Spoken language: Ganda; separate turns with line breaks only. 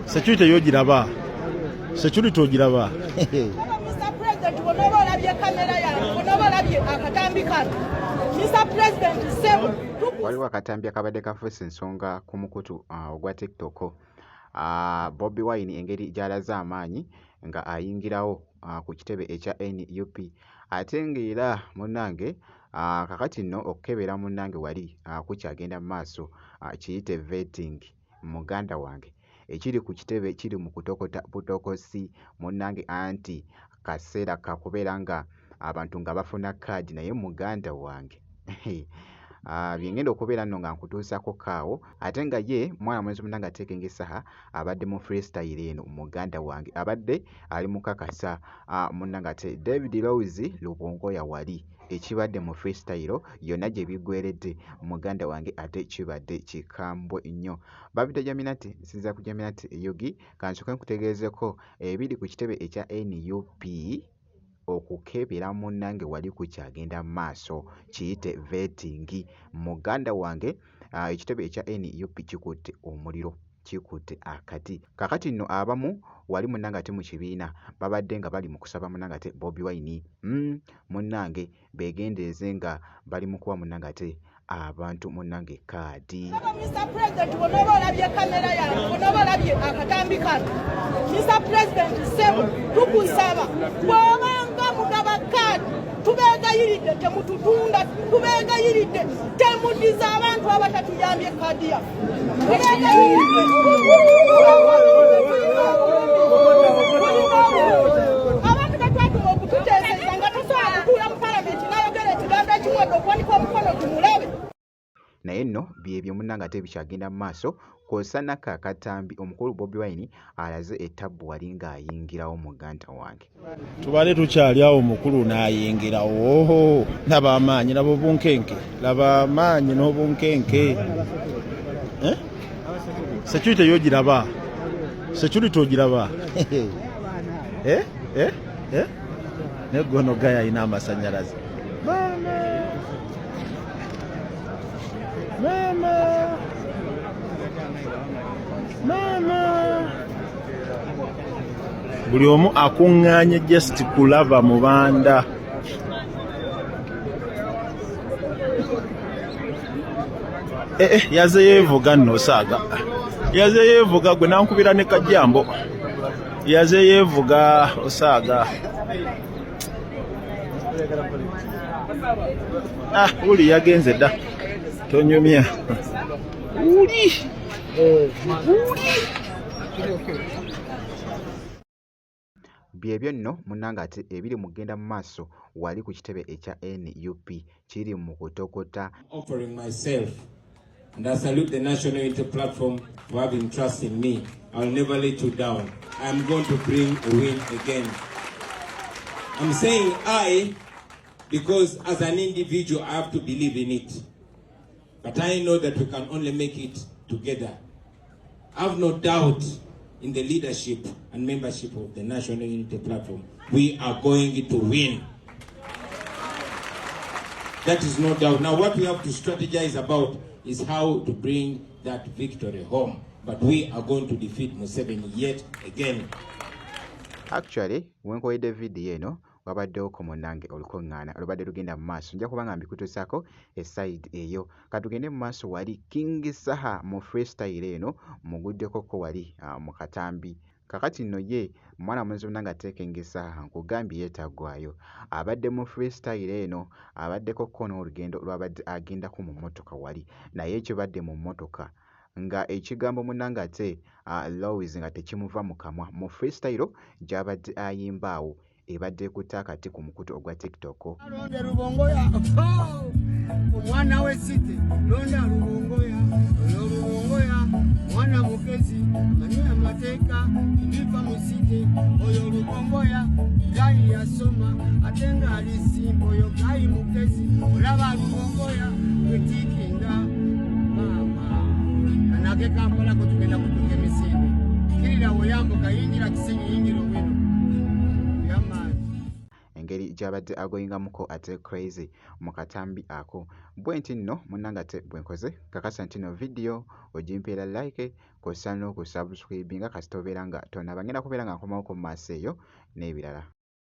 Security yogiraba. Security ogiraba.
Mr. President, whenever olabye kamera yange, whenever olabye akatambi kano. Mr. President, sebo.
Waliwo akatambi akabadde kafuuse ensonga ku mukutu ogwa TikTok. Bobi Wine engeri gy'alaze amaanyi nga ayingirawo ku kitebe ekya NUP. Ate ng'era munnange kakati nno okukebera munnange wali kukyagenda mu maaso kiyite vetting muganda wange. Ekiri ku kitebe kiri mu kutokota butokosi munnange anti kaseera kakubeera nga abantu nga bafuna kaadi naye muganda wange. Byengenda okubeera nno nga nkutuusako kaawo ate nga ye mwana mwenzi munnange ateekenga essaha abadde mu freestyle eno muganda wange abadde ali mukakasa munnange ate David Rose Lubongoya wali ekibadde mu freestyle yonna gye biggweredde muganda wange ate kibadde kikambwe nnyo. Babita Jaminati nsinza ku Jaminati Yogi kansooke nkutegeezeko ebiri ku kitebe ekya NUP okukebera munnange wali kukyagenda mu maaso kiyite vetting muganda wange. Ekitebe ekya NUP kikutte omuliro kikutte akati kakati nno abamu wali munnange ate mu kibiina babadde nga bali mu kusaba munnange ate Bobi Wine munnange beegendeeze nga bali mu kuwa munnange ate abantu munnange kaadi.
Mr. President, whenever olabye kamera yange, whenever olabye akatambi kano. Mr. President, sebo tukusaba bw'obanga mugaba kaadi tubeegayiridde temututunda, tubeegayiridde temuddiza abantu abatatuyambye kaadi ya abantu batwatuma okututeeseza nga tosobola kutuula mu palamenti n'ayogera ekigambo ekiwedde okuwanika omukono tumulabe.
Naye nno byebyo munnange ate bikyagenda mu maaso kw'ossa nakka akatambi omukulu Bobi Wine alaze ettabbu wali ng'ayingirawo muganda wange.
Tubale tukyali awo omukulu n'ayingirawo. Laba amaanyi laba obunkenke. Laba amaanyi n'obunkenke. Security yogiraba. Security ogiraba. Negono gaya ina amasanyalaze. Mama. Buli omu akuŋŋaanye just kulaba mu banda. Yaze yeevuga nno Saaga. Yaze yeevuga gwe nankubira ne Kajjambo. Yaze yeevuga Osaaga. Uli yagenze dda. Tonyumya. Uli.
Byebyo nno munnange ate ebiri mu kugenda mu maaso wali ku kitebe ekya NUP kiri mu kutokota.
Offering myself and I salute the National Unity Platform for having trust in me. I will never let you down. I am going to bring a win again. I'm saying I because as an individual I have to believe in it. But I know that we can only make it together. I have no doubt in the leadership and membership of the National Unity Platform. We are going to win. That is no doubt. Now what we have to strategize about is how to bring that victory home. But we are going to defeat Museveni yet again.
Actually, when we did the video, wabaddewo ko munnange olukuŋŋaana olubadde lugenda mu maaso nja kuba nga mbikutuusako eside eyo katugende mu maaso wali King Saha mu freestyle eno muguddeko ko wali mu katambi kakati nno ye mwana mwenzi munnange ateekenga Saha nkugambye yeetaggwayo abadde mu freestyle eno abaddeko ko n'olugendo lwabadde agendako mu mmotoka wali naye ekibadde mu mmotoka nga ekigambo munnange ate Lois nga tekimuva mu kamwa mu freestyle gy'abadde ayimbaawo ebadde ekutte akati ku mukutu ogwa TikTok.
Londa Lubongoya, omwana w'essite, londa Lubongoya, oyo Lubongoya, mwana mukezi, manyi amateeka, biva mu ssite, oyo Lubongoya, gayi yasoma, ate ng'ali simba, oyo gayi mukezi, olaba Lubongoya, wetiikinga, mama. Anake Kampala ko tugenda kutuka emisinde. Kirira we yambuka yingira Kisenyi yingira Owino.
gy'abadde agoyingamuko ate crazy mu katambi ako. Bwe nti nno munnanga ate bwe nkoze kakasa nti no vidiyo ogimpeera like kw'ossa n'okusubscribinga kasita obeera nga tonaba ngenda kubeera nga nkomawo ku maaso eyo n'ebirala.